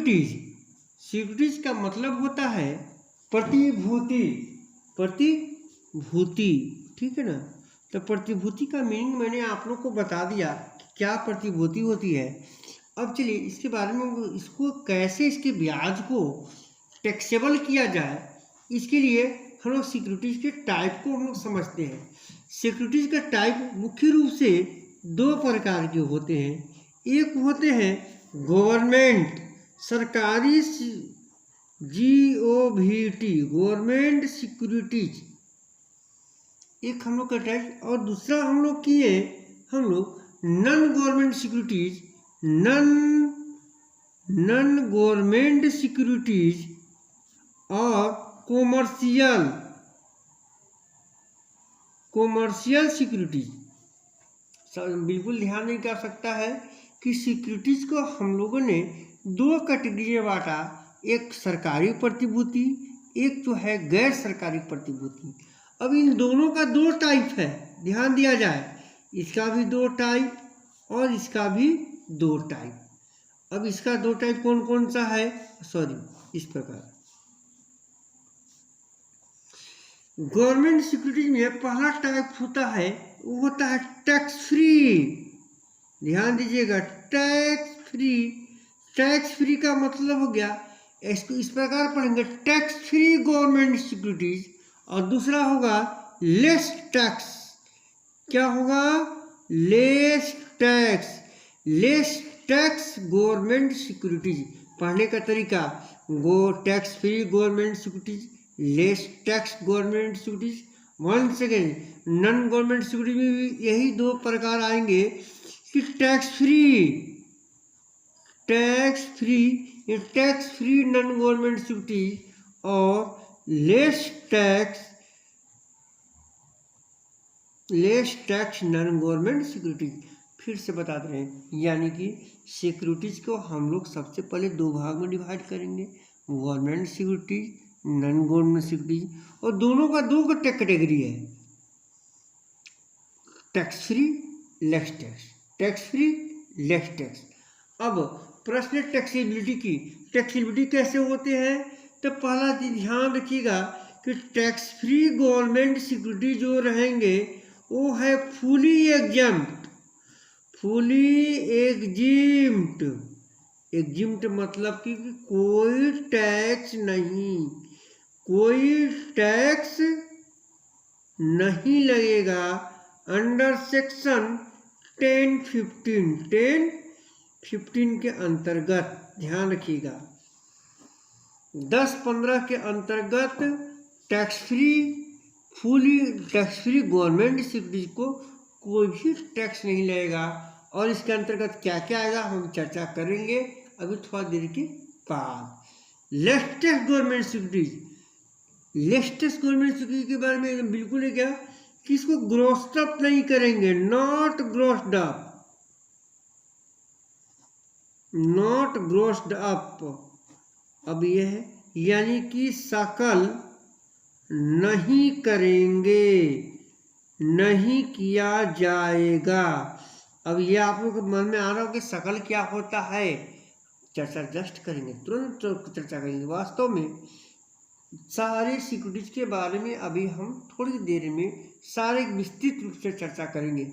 Securities, securities का मतलब होता है प्रतिभूति, प्रतिभूति, ठीक है ना। तो प्रतिभूति का मीनिंग मैंने आप लोग को बता दिया कि क्या प्रतिभूति होती है। अब चलिए इसके बारे में, इसको कैसे, इसके ब्याज को टैक्सेबल किया जाए, इसके लिए हम लोग सिक्योरिटीज के टाइप को हम लोग समझते हैं। सिक्योरिटीज का टाइप मुख्य रूप से दो प्रकार के होते हैं। एक होते हैं गवर्नमेंट, सरकारी, GOVT, गवर्नमेंट सिक्योरिटीज, एक हम लोग का टाइप। और दूसरा हम लोग किए, हम लोग non government securities, non government securities और कॉमर्शियल सिक्योरिटीज। बिल्कुल ध्यान नहीं कर सकता है कि सिक्योरिटीज को हम लोगों ने दो कैटेगरी में बांटा, एक सरकारी प्रतिभूति, एक जो है गैर सरकारी प्रतिभूति। अब इन दोनों का दो टाइप है, ध्यान दिया जाए, इसका भी दो टाइप और इसका भी दो टाइप। अब इसका दो टाइप कौन कौन सा है, इस प्रकार। गवर्नमेंट सिक्योरिटीज में पहला टाइप होता है, वो होता है टैक्स फ्री। ध्यान दीजिएगा, टैक्स फ्री। टैक्स फ्री का मतलब हो गया, इसको इस प्रकार पढ़ेंगे, टैक्स फ्री गवर्नमेंट सिक्योरिटीज, और दूसरा होगा लेस टैक्स। क्या होगा, लेस टैक्स गवर्नमेंट सिक्योरिटीज। पढ़ने का तरीका, tax free government securities, less tax government securities. One second, non government securities में भी यही दो प्रकार आएंगे कि tax free non government securities और less tax non government securities. फिर से बता रहे हैं, यानी कि सिक्योरिटीज को हम लोग सबसे पहले दो भाग में डिवाइड करेंगे, government securities, non government securities, और दोनों का दो कैटेगरी है, टैक्स फ्री, लेस टैक्स। अब प्रश्न टैक्सेबिलिटी की, टैक्सेबिलिटी कैसे होते हैं, तो पहला ध्यान रखिएगा कि टैक्स फ्री गवर्नमेंट सिक्योरिटी जो रहेंगे वो है फुली एग्जिम्ड, मतलब कि कोई टैक्स नहीं लगेगा अंडर सेक्शन 10-15 के अंतर्गत। ध्यान रखिएगा, 10-15 के अंतर्गत टैक्स फ्री गवर्नमेंट सिक्योरिटीज को कोई भी टैक्स नहीं लगेगा। और इसके अंतर्गत क्या क्या आएगा हम चर्चा करेंगे अभी थोड़ा देर के बाद। लेटेस्ट गवर्नमेंट सिक्योरिटी के बारे में बिल्कुल है क्या कि इसको ग्रोस्ड अप नहीं करेंगे, नॉट ग्रोस्ड अप। अब यह है, यानी कि सकल नहीं करेंगे, नहीं किया जाएगा। अब ये आप लोग के मन में आ रहा हो कि सकल क्या होता है, चर्चा जस्ट करेंगे, तुरंत चर्चा करेंगे। वास्तव में सारे सिक्योरिटीज के बारे में अभी हम थोड़ी देर में सारे विस्तृत रूप से चर्चा करेंगे।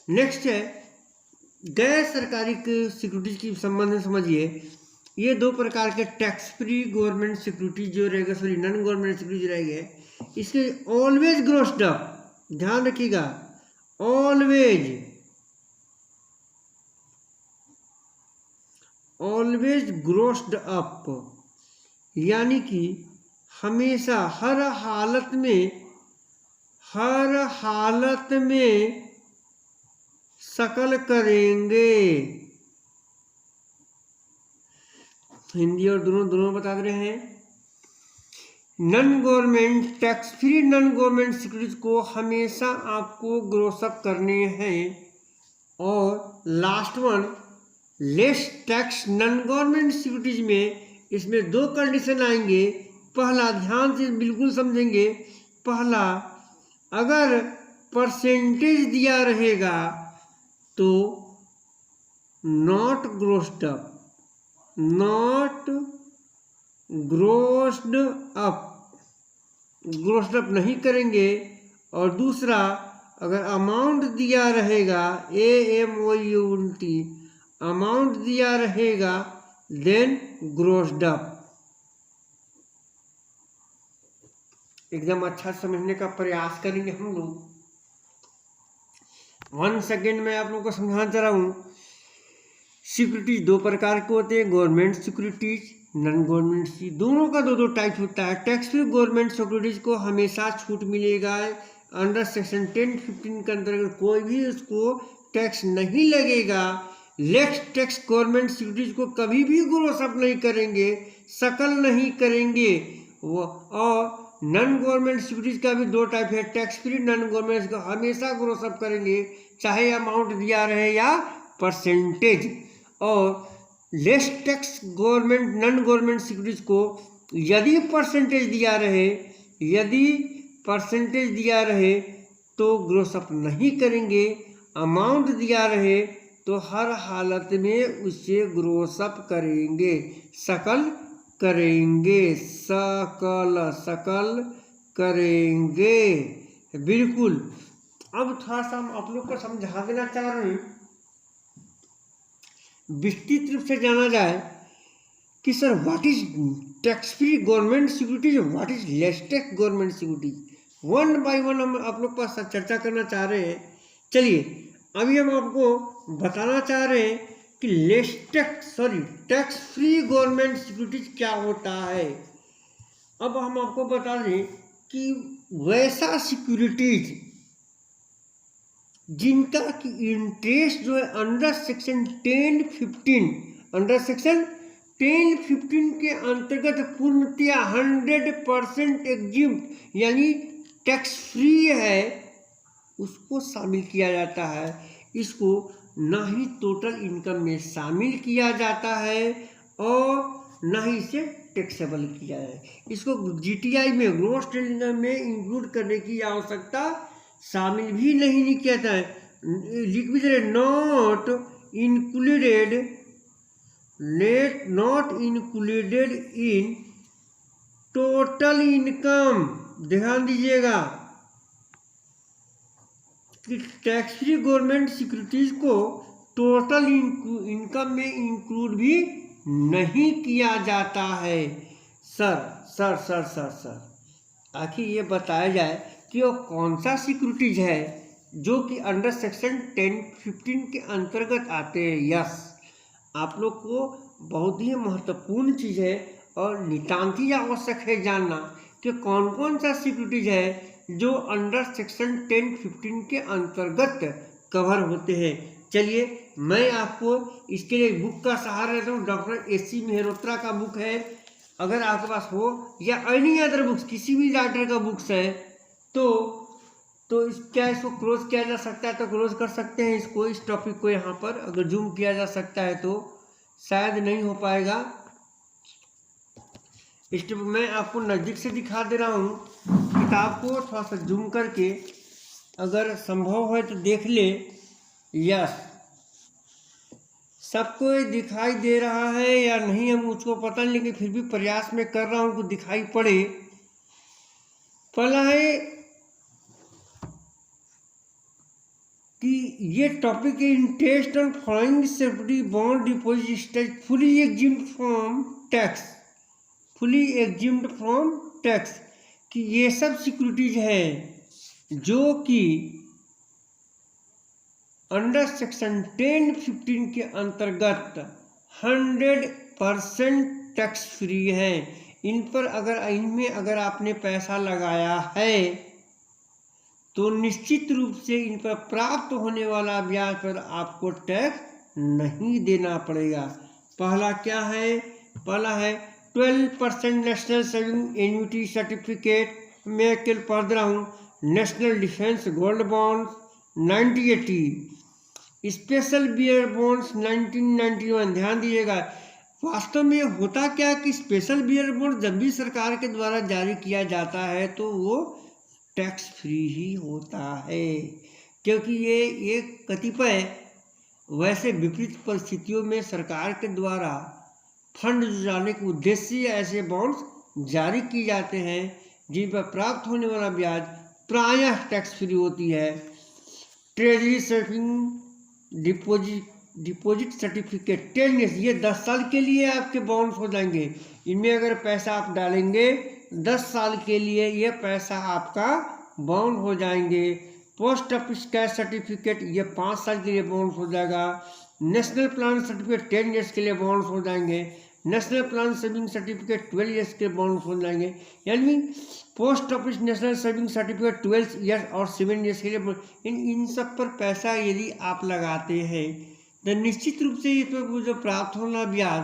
नेक्स्ट है गैर सरकारी सिक्योरिटीज के संबंध में समझिए, ये दो प्रकार के टैक्स फ्री गवर्नमेंट सिक्योरिटी जो रहेगा, नॉन गवर्नमेंट सिक्योरिटी रहेंगे, इसके ऑलवेज ग्रोस्ड अप। ध्यान रखिएगा, ऑलवेज ग्रोस्ड अप, यानी कि हमेशा हर हालत में सकल करेंगे। हिंदी और दोनों बता रहे हैं। Tax free non government securities को हमेशा आपको ग्रोसअप करने हैं। और last one less tax non government securities में इसमें दो कंडीशन आएंगे। पहला, ध्यान से बिल्कुल समझेंगे, पहला अगर परसेंटेज दिया रहेगा तो not grossed up, not grossed up, grossed up नहीं करेंगे। और दूसरा, अगर अमाउंट दिया रहेगा AMOUNT, अमाउंट दिया रहेगा, देन ग्रोस्ड अप। एकदम अच्छा समझने का प्रयास करेंगे हम लोग। 1 सेकेंड में आप लोगों को समझाना चाह रहा हूँ। सिक्योरिटीज दो प्रकार के होते हैं, गवर्नमेंट सिक्योरिटीज, नॉन गवर्नमेंट, दोनों का दो टाइप होता है। टैक्स फ्री गवर्नमेंट सिक्योरिटीज को हमेशा छूट मिलेगा, अंडर सेक्शन 10(15) के अंतर्गत कोई भी उसको टैक्स नहीं लगेगा। लेस टैक्स गवर्नमेंट सिक्योरिटीज को कभी भी ग्रोस अप नहीं करेंगे, शकल नहीं करेंगे वो। और नॉन गवर्नमेंट सिक्योरिटीज का भी दो टाइप है, टैक्स फ्री नॉन गवर्नमेंट को हमेशा ग्रोस अप करेंगे, चाहे अमाउंट दिया रहे या परसेंटेज। और less tax government non government securities को यदि परसेंटेज दिया रहे तो ग्रोस अप नहीं करेंगे, अमाउंट दिया रहे तो हर हालत में उससे ग्रोस अप करेंगे, शकल करेंगे, शकल करेंगे, बिल्कुल। अब थोड़ा सा हम आप लोग को समझा देना चाह रहे हैं, विस्तृत रूप से जाना जाए कि sir what is tax free government securities, what is less tax government securities. 1 by 1 हम आप लोग पास चर्चा करना चाह रहे हैं। चलिए अभी हम आपको बताना चाह रहे हैं कि टैक्स फ्री गवर्नमेंट सिक्योरिटीज क्या होता है। अब हम आपको बता दें कि वैसा सिक्योरिटीज जिनका कि इंटरेस्ट जो है अंडर सेक्शन 10(15) के अंतर्गत पूर्णतया 100% एग्जिम्प्ट यानी टैक्स फ्री है, उसको शामिल किया जाता है। इसको ना ही टोटल इनकम में शामिल किया जाता है और ना ही इसे टैक्सेबल किया है। इसको GTI में ग्रॉस स्टेट इनकम में इंक्लूड करने की आवश्यकता शामिल भी नहीं किया जाता है। लिख भी they not included in total income. ध्यान दीजिएगा कि टैक्स फ्री गवर्नमेंट सिक्योरिटीज को टोटल इनकम में इंक्लूड भी नहीं किया जाता है। सर आखिर ये बताया जाए कि वो कौन सा सिक्योरिटीज है जो कि अंडर सेक्शन 10(15) के अंतर्गत आते हैं। यस, आप लोग को बहुत ही महत्वपूर्ण चीज़ है और नितांत ही आवश्यक है जानना कि कौन कौन सा सिक्योरिटीज है जो अंडर सेक्शन 10(15) के अंतर्गत कवर होते हैं। चलिए मैं आपको इसके लिए बुक का सहारा लेता हूँ। डॉक्टर AC मेहरोत्रा का बुक है, अगर आपके पास हो, या एनी अदर बुक्स, किसी भी राइटर का बुक्स है तो इसको क्लोज किया जा सकता है तो क्लोज कर सकते हैं इसको, इस टॉपिक को यहाँ पर अगर जूम किया जा सकता है तो शायद नहीं हो पाएगा। इस मैं आपको नज़दीक से दिखा दे रहा हूँ किताब को, थोड़ा सा जूम करके अगर संभव है तो देख ले। यस, सबको दिखाई दे रहा है या नहीं हम मुझको पता नहीं, लेकिन फिर भी प्रयास में कर रहा हूँ कि दिखाई पड़े। पहला है कि ये टॉपिक है interest on following security bond deposit stage fully exempted from tax, कि ये सब सिक्योरिटीज है जो कि अंडर सेक्शन 10(15) के अंतर्गत 100% टैक्स फ्री है। इनमें अगर आपने पैसा लगाया है तो निश्चित रूप से इन पर प्राप्त होने वाला ब्याज पर आपको टैक्स नहीं देना पड़ेगा। पहला क्या है? पहला है 12% नेशनल सेविंग एन्युटी सर्टिफिकेट, मैं अकेले पढ़ रहा हूँ। National defence gold bond 1980, special bearer bonds 1991। ध्यान दीजिएगा, वास्तव में होता क्या कि स्पेशल बियर बॉन्ड जब भी सरकार के द्वारा जारी किया जाता है तो वो टैक्स फ्री ही होता है, क्योंकि ये एक कतिपय वैसे विपरीत परिस्थितियों में सरकार के द्वारा फंड जुटाने के उद्देश्य से ऐसे बॉन्ड्स जारी किए जाते हैं जिन पर प्राप्त होने वाला ब्याज प्रायः टैक्स फ्री होती है। Treasury saving deposit certificate 10 years, ये 10 साल के लिए आपके बॉन्ड्स हो जाएंगे। इनमें अगर पैसा आप डालेंगे 10 साल के लिए ये पैसा आपका बॉन्ड हो जाएंगे। पोस्ट ऑफिस कैश सर्टिफिकेट ये 5 साल के लिए बॉन्ड हो जाएगा। नेशनल प्लान सर्टिफिकेट 10 ईयर्स के लिए बॉन्ड हो जाएंगे। National plan saving certificate 12 years के बॉन्ड हो जाएंगे। यानी post office national saving certificate 12 years और 7 ईयर्स के लिए इन सब पर पैसा यदि आप लगाते हैं तो निश्चित रूप से इस पर जो प्राप्त होना ब्याज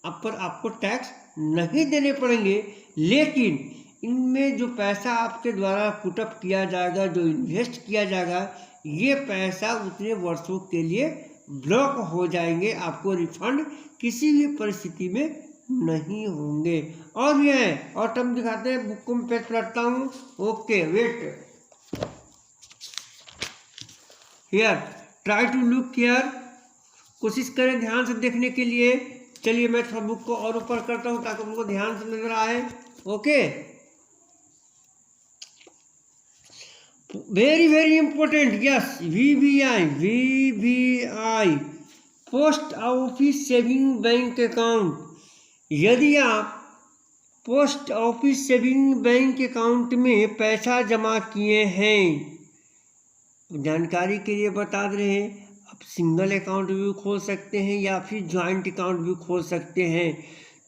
आप पर आपको टैक्स नहीं देने पड़ेंगे। लेकिन इनमें जो पैसा आपके द्वारा पुटअप किया जाएगा, जो इन्वेस्ट किया जाएगा, ये पैसा उतने वर्षों के लिए ब्लॉक हो जाएंगे, आपको रिफंड किसी भी परिस्थिति में नहीं होंगे। और ये है और टर्म दिखाते हैं, बुक को मैं पेज पलटता हूँ। Okay wait here, try to look here, कोशिश करें ध्यान से देखने के लिए। चलिए मैं थोड़ा बुक को और ऊपर करता हूँ ताकि उनको ध्यान से नजर आए। Okay, very important, yes, VBI post office saving bank account. यदि आप post office saving bank account में पैसा जमा किए हैं, जानकारी के लिए बता रहे हैं, आप सिंगल अकाउंट भी खोल सकते हैं या फिर ज्वाइंट अकाउंट भी खोल सकते हैं।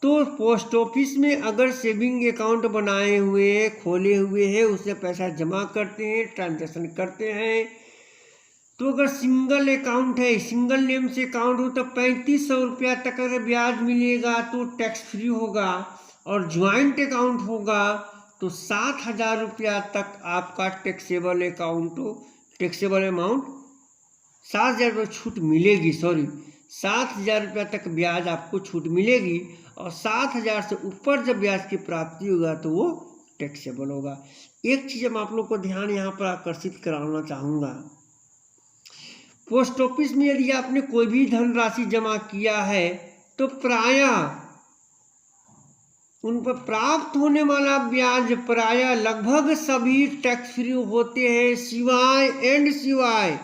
तो पोस्ट ऑफिस में अगर सेविंग अकाउंट बनाए हुए खोले हुए हैं, उससे पैसा जमा करते हैं, ट्रांजैक्शन करते हैं, तो अगर सिंगल अकाउंट है, सिंगल नेम से अकाउंट हो तो 3500 रुपया तक अगर ब्याज मिलेगा तो टैक्स फ्री होगा। और ज्वाइंट अकाउंट होगा तो 7000 रुपया तक आपका टैक्सेबल अमाउंट 7000 रुपये छूट मिलेगी। 7000 रुपया तक ब्याज आपको छूट मिलेगी। और 7000 से ऊपर जब ब्याज की प्राप्ति होगा तो वो टैक्सेबल होगा। एक चीज़ मैं आप लोग को ध्यान यहाँ पर आकर्षित कराना चाहूँगा, पोस्ट ऑफिस में यदि आपने कोई भी धनराशि जमा किया है तो प्रायः उन पर प्राप्त होने वाला ब्याज प्रायः लगभग सभी टैक्स फ्री होते हैं, सिवाय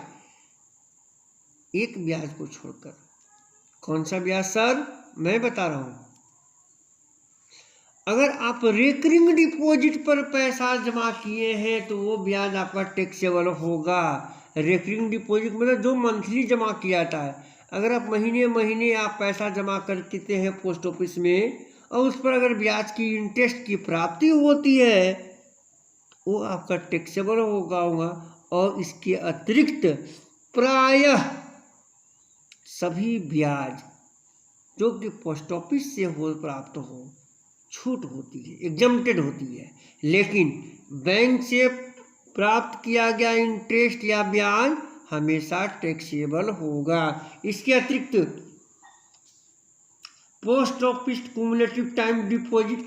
एक ब्याज को छोड़कर। कौन सा ब्याज सर? मैं बता रहा हूं। अगर आप रेकरिंग डिपॉजिट पर पैसा जमा किए हैं तो वो ब्याज आपका टैक्सेबल होगा। रेकरिंग डिपॉजिट मतलब जो मंथली जमा किया जाता है। अगर आप महीने आप पैसा जमा कर देते हैं पोस्ट ऑफिस में और उस पर अगर ब्याज की इंटरेस्ट की प्राप्ति होती है, वो आपका टैक्सेबल होगा। और इसके अतिरिक्त प्रायः सभी ब्याज जो कि पोस्ट ऑफिस से प्राप्त हो छूट होती है, एग्जम्प्टेड होती है। लेकिन बैंक से प्राप्त किया गया इंटरेस्ट या ब्याज हमेशा टैक्सेबल होगा। इसके अतिरिक्त post office cumulative time deposit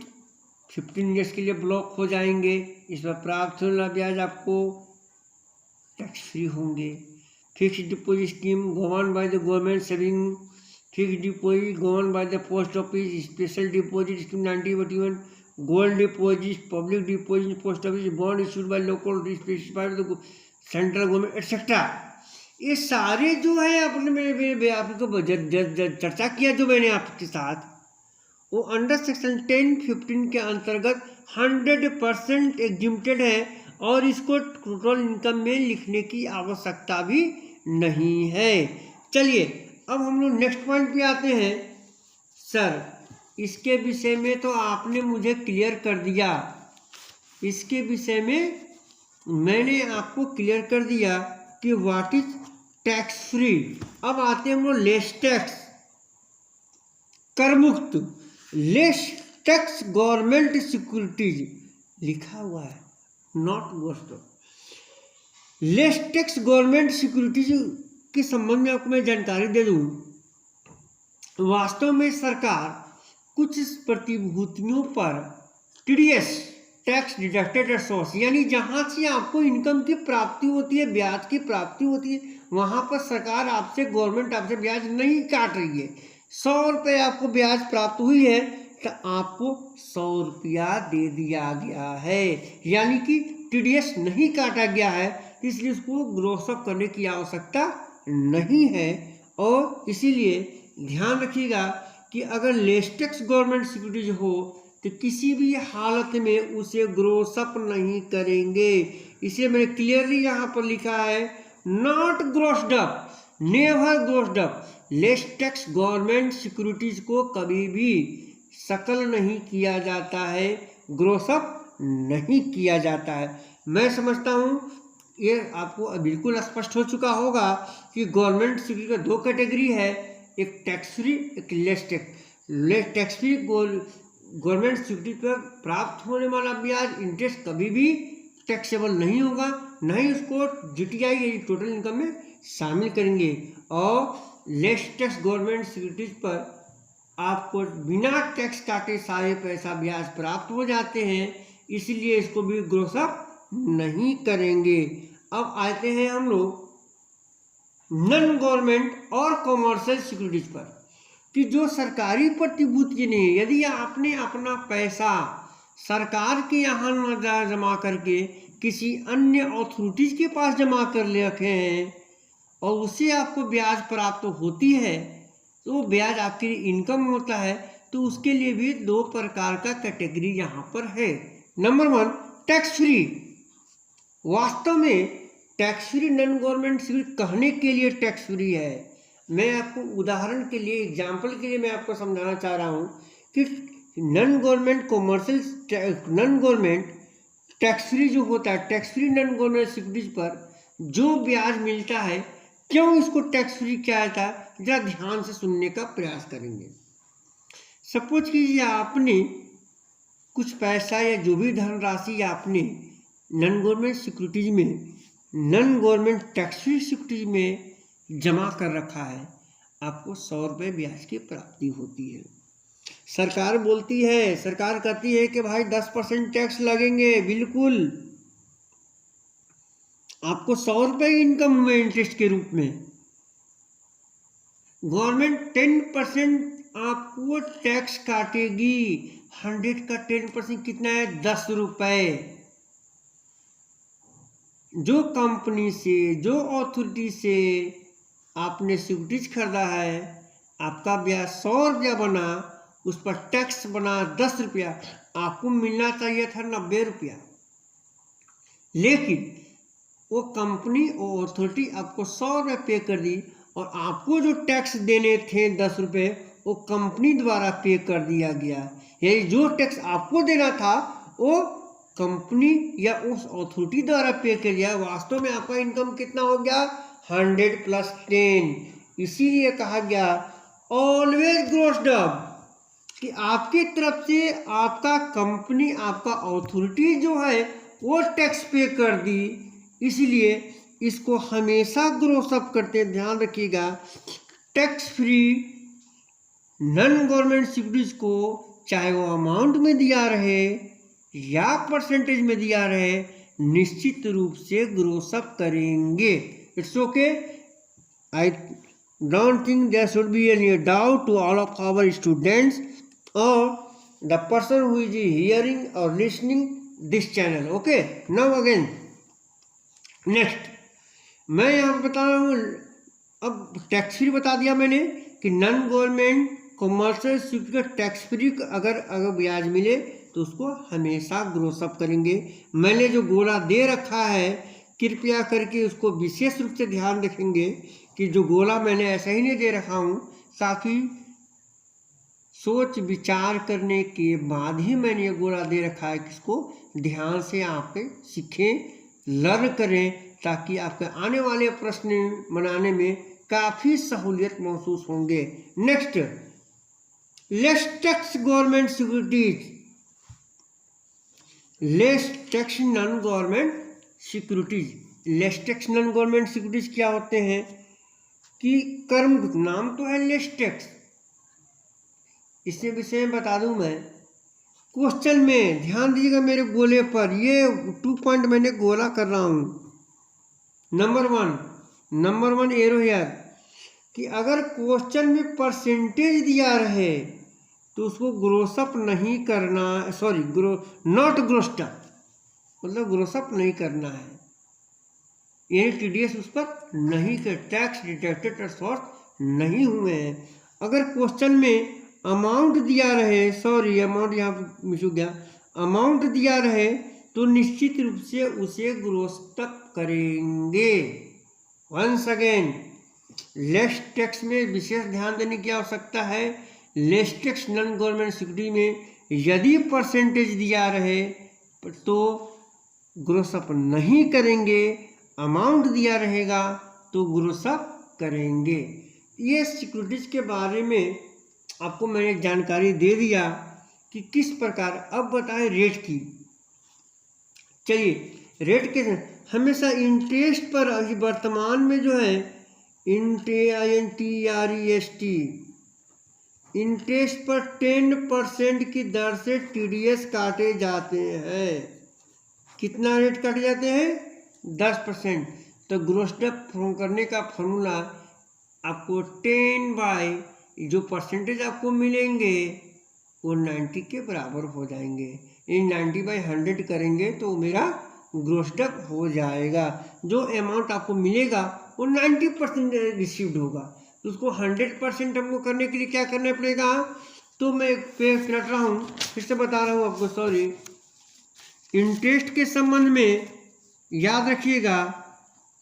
15 years के लिए ब्लॉक हो जाएंगे। इस पर प्राप्त होने वाला ब्याज आपको टैक्स फ्री होंगे। Fixed deposit scheme govern by the government saving fixed deposit govern by the post office, special deposit scheme 1981, gold deposit, public deposit post office, bond issued by local specified central government etcetera. ये सारे जो है आपने मैंने आपको चर्चा किया जो मैंने आपके साथ, वो अंडर सेक्शन 10(15) के अंतर्गत 100% एग्जिम्प्टेड है और इसको टोटल इनकम में लिखने की आवश्यकता भी नहीं है। चलिए अब हम लोग नेक्स्ट पॉइंट पे आते हैं। सर इसके विषय में तो आपने मुझे क्लियर कर दिया, इसके विषय में मैंने आपको क्लियर कर दिया कि व्हाट इज टैक्स फ्री। अब आते हैं हम लोग लेस टैक्स, कर मुक्त, लेस टैक्स गवर्नमेंट सिक्योरिटीज लिखा हुआ है, not ghost. Less tax government securities के संबंध में आपको मैं जानकारी दे दूं। वास्तव में सरकार कुछ प्रतिभूतियों पर TDS tax deducted at source, यानी जहां से आपको इनकम की प्राप्ति होती है, ब्याज की प्राप्ति होती है, वहां पर सरकार आपसे, गवर्नमेंट आपसे ब्याज नहीं काट रही है। 100 रुपये आपको ब्याज प्राप्त हुई है तो आपको 100 रुपया दे दिया गया है, यानी कि टीडीएस नहीं काटा गया है, इसलिए उसको ग्रॉस अप करने की आवश्यकता नहीं है। और इसीलिए ध्यान रखिएगा कि अगर लेस टैक्स गवर्नमेंट सिक्योरिटीज हो तो किसी भी हालत में उसे ग्रॉस अप नहीं करेंगे। इसे मैंने क्लियरली यहाँ पर लिखा है, not ग्रॉस्ड up, never ग्रॉस्ड up. Less tax government securities को कभी भी सकल नहीं किया जाता है, ग्रॉस अप नहीं किया जाता है। मैं समझता हूँ ये आपको बिल्कुल स्पष्ट हो चुका होगा कि गवर्नमेंट सिक्योरिटी का 2 कैटेगरी है, एक टैक्स फ्री, एक less tax. Tax free government security पर प्राप्त होने वाला ब्याज इंटरेस्ट कभी भी टैक्सेबल नहीं होगा, न ही उसको जीटीआई या टोटल इनकम में शामिल करेंगे। और लेस टैक्स गवर्नमेंट सिक्योरिटीज पर आपको बिना टैक्स काटे सारे पैसा ब्याज प्राप्त हो जाते हैं, इसलिए इसको भी ग्रॉस अप नहीं करेंगे। अब आते हैं हम लोग नॉन गवर्नमेंट और कॉमर्शियल सिक्योरिटीज पर, कि जो सरकारी प्रतिभूति नहीं है। यदि आपने अपना पैसा सरकार के यहाँ न जमा करके किसी अन्य अथॉरिटीज के पास जमा कर ले रखे हैं और उससे आपको ब्याज प्राप्त होती है, तो वो ब्याज आपके लिए इनकम होता है, तो उसके लिए भी 2 प्रकार का कैटेगरी यहाँ पर है। Number 1 tax free. वास्तव में tax free non government security कहने के लिए टैक्स फ्री है। मैं आपको उदाहरण के लिए, एग्जाम्पल के लिए मैं आपको समझाना चाह रहा हूँ कि non government commercial, non government tax free जो होता है, tax free non government securities पर जो ब्याज मिलता है, क्यों इसको टैक्स फ्री किया जाता है, जरा ध्यान से सुनने का प्रयास करेंगे। सपोज कीजिए आपने कुछ पैसा या जो भी धनराशि आपने नॉन गवर्नमेंट सिक्योरिटीज में, non government tax free securities में जमा कर रखा है, आपको 100 रुपये ब्याज की प्राप्ति होती है। सरकार बोलती है, सरकार कहती है कि भाई 10% टैक्स लगेंगे, बिल्कुल आपको 100 रुपये इनकम हुए इंटरेस्ट के रूप में। गवर्नमेंट 10% आपको टैक्स काटेगी, 100 का 10% कितना है, 10 रुपये। जो कंपनी से, जो अथॉरिटी से आपने सिक्योरिटीज खरीदा है, आपका ब्याज 100 रुपया बना, उस पर टैक्स बना 10 रुपया, आपको मिलना चाहिए था 90 रुपया। लेकिन वो कंपनी और अथॉरिटी आपको 100 रुपये पे कर दी और आपको जो टैक्स देने थे 10 रुपये, वो कंपनी द्वारा पे कर दिया गया। यानी जो टैक्स आपको देना था वो कंपनी या उस अथॉरिटी द्वारा पे कर दिया। वास्तव में आपका इनकम कितना हो गया, 100 + 10। इसीलिए कहा गया ऑलवेज ग्रॉस्ड अप, कि आपकी तरफ से आपका कंपनी, आपका अथॉरिटी जो है वो टैक्स पे कर दी, इसलिए इसको हमेशा ग्रॉस अप करते। ध्यान रखिएगा, tax free non government securities को चाहे वो अमाउंट में दिया रहे या परसेंटेज में दिया रहे, निश्चित रूप से ग्रॉस अप करेंगे। It's okay, I don't think there should be any doubt to all of our students or the person who is hearing or listening this channel. Okay, now again next मैं यहाँ पर बता रहा हूँ, अब tax free बता दिया मैंने कि नॉन गवर्नमेंट कॉमर्शियल सिक्योरिटी का टैक्स फ्री अगर ब्याज मिले तो उसको हमेशा ग्रॉस अप करेंगे। मैंने जो गोला दे रखा है, कृपया करके उसको विशेष रूप से ध्यान रखेंगे कि जो गोला मैंने ऐसा ही नहीं दे रखा हूँ, ताकि सोच विचार करने के बाद ही मैंने ये गोला दे रखा है, किसको ध्यान से आप सीखें, लर्न करें, ताकि आपके आने वाले प्रश्न बनाने में काफ़ी सहूलियत महसूस होंगे। Next, less tax government securities, less tax non government securities. Less tax non government securities क्या होते हैं कि कर्म, नाम तो है लेस टैक्स, इसके विषय में बता दूं मैं। क्वेश्चन में ध्यान दीजिएगा मेरे गोले पर, ये 2 पॉइंट मैंने गोला कर रहा हूं। नंबर वन एरो हेयर, कि अगर क्वेश्चन में परसेंटेज दिया रहे तो उसको ग्रोसअप नहीं करना, सॉरी नॉट ग्रोस्टअप, मतलब ग्रोसअप नहीं करना है, यानी टीडीएस उस पर नहीं कर, टैक्स डिडक्टेड और सॉर्ट नहीं हुए हैं। अगर क्वेश्चन में अमाउंट दिया रहे, सॉरी अमाउंट यहाँ मिस हो गया, अमाउंट दिया रहे तो निश्चित रूप से उसे ग्रोसअप करेंगे। वंस अगेन लेस टैक्स में विशेष ध्यान देने की आवश्यकता है। Less tax non government security में यदि परसेंटेज दिया रहे तो ग्रोसअप नहीं करेंगे, अमाउंट दिया रहेगा तो ग्रोसअप करेंगे। ये सिक्योरिटीज के बारे में आपको मैंने जानकारी दे दिया कि किस प्रकार। अब बताएं रेट की। चलिए रेट के हमेशा इंटरेस्ट पर अभी वर्तमान में जो है INTREST इंटरेस्ट पर 10% की दर से टीडीएस काटे जाते हैं। कितना रेट काटे जाते हैं? 10%। तो ग्रोसअप करने का फॉर्मूला आपको 10 बाई जो परसेंटेज आपको मिलेंगे वो 90 के बराबर हो जाएंगे। इन 90 बाई 100 करेंगे तो मेरा ग्रोसअप हो जाएगा। जो अमाउंट आपको मिलेगा वो 90% रिसीव्ड होगा, तो उसको 100% हमको करने के लिए क्या करना पड़ेगा? तो मैं पेज कर रहा हूँ, फिर से बता रहा हूँ आपको, सॉरी। इंटरेस्ट के संबंध में याद रखिएगा,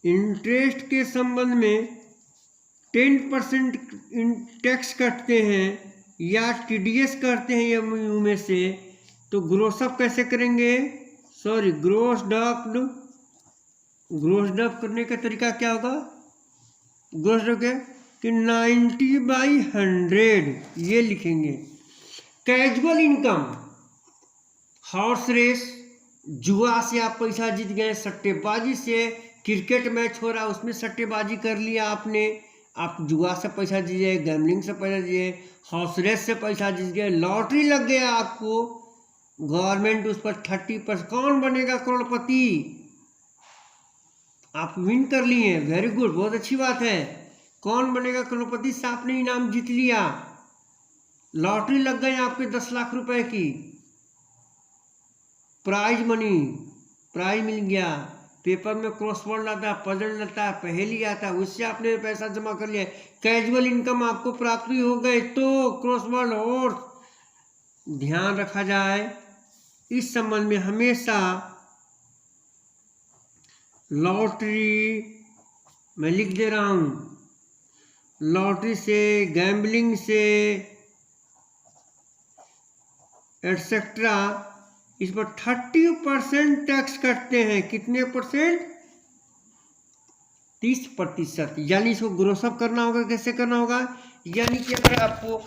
इंटरेस्ट के संबंध में 10% टैक्स कटते हैं या टीडीएस करते हैं यू में से, तो ग्रोसअप कैसे करेंगे? सॉरी ग्रोसअप करने का तरीका क्या होगा? ग्रोसअप क्या कि 90 बाई 100 ये लिखेंगे। कैजुअल इनकम, हॉर्स रेस, जुआ से आप पैसा जीत गए, सट्टेबाजी से क्रिकेट मैच हो रहा है उसमें सट्टेबाजी कर लिया आपने, आप जुआ से पैसा दीजिए, गैमलिंग से पैसा दीजिए, हॉर्स रेस से पैसा जीत गए, लॉटरी लग गया आपको, गवर्नमेंट उस पर 30%, कौन बनेगा करोड़पति? आप विन कर लिए, वेरी गुड, बहुत अच्छी बात है। कौन बनेगा करोड़पति से आपने इनाम जीत लिया, लॉटरी लग गई आपके 10 लाख रुपए की, प्राइज मनी, प्राइज मिल गया, पेपर में क्रॉसवर्ड आता है, पजल आता है, पहेली आता है, उससे आपने पैसा जमा कर लिया, कैजुअल इनकम आपको प्राप्त हो गए। तो क्रॉसवर्ड और ध्यान रखा जाए इस संबंध में हमेशा लॉटरी, मैं लिख दे रहा हूं, लॉटरी से, गैम्बलिंग से एटसेट्रा, इस पर 30% टैक्स कटते हैं। कितने परसेंट? 30%। यानी इसको ग्रोसअप करना होगा। कैसे करना होगा? यानी कि अगर आपको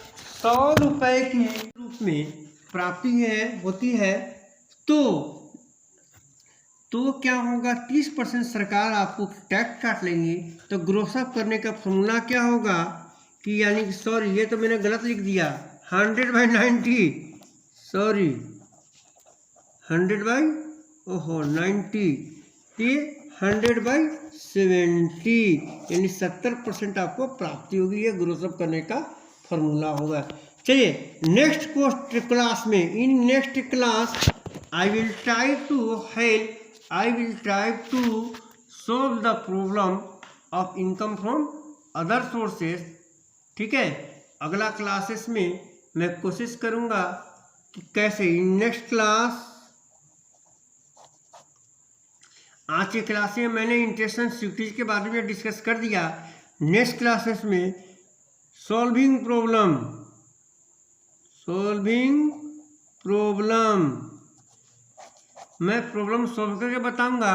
100 रुपए के रूप में प्राप्ति होती है तो क्या होगा? 30% सरकार आपको टैक्स काट लेंगी। तो ग्रोसअप करने का फॉर्मूला क्या होगा कि, यानी कि सॉरी ये तो मैंने गलत लिख दिया, 100 बाई 90, सॉरी 100 बाई 90, ये 100 बाई 70, यानी 70% आपको प्राप्ति होगी। ये ग्रोसअप करने का फॉर्मूला होगा। चलिए नेक्स्ट क्लास में, in next class I will try to solve the problem of income from other sources। ठीक है, अगला क्लासेस में मैं कोशिश करूंगा कि कैसे, इन नेक्स्ट क्लास, आज के क्लास में मैंने इंटरेस्ट एंड सिक्योरिटीज के बारे में डिस्कस कर दिया। नेक्स्ट क्लासेस में सॉल्विंग प्रॉब्लम मैं प्रॉब्लम सॉल्व करके बताऊंगा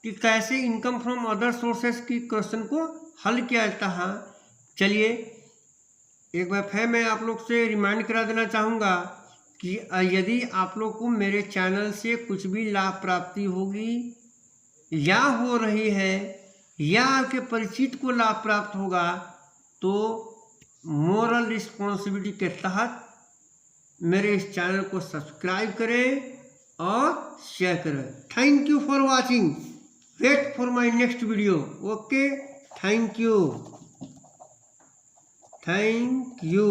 कि कैसे इनकम फ्रॉम अदर सोर्सेस की क्वेश्चन को हल किया जाता है। चलिए एक बार फिर मैं आप लोग से रिमाइंड करा देना चाहूँगा कि यदि आप लोग को मेरे चैनल से कुछ भी लाभ प्राप्ति होगी या हो रही है या आपके परिचित को लाभ प्राप्त होगा तो मोरल रिस्पॉन्सिबिलिटी के तहत मेरे इस चैनल को सब्सक्राइब करें और शेयर करें। Thank you for watching, wait for my next video. Okay, thank you. Thank you.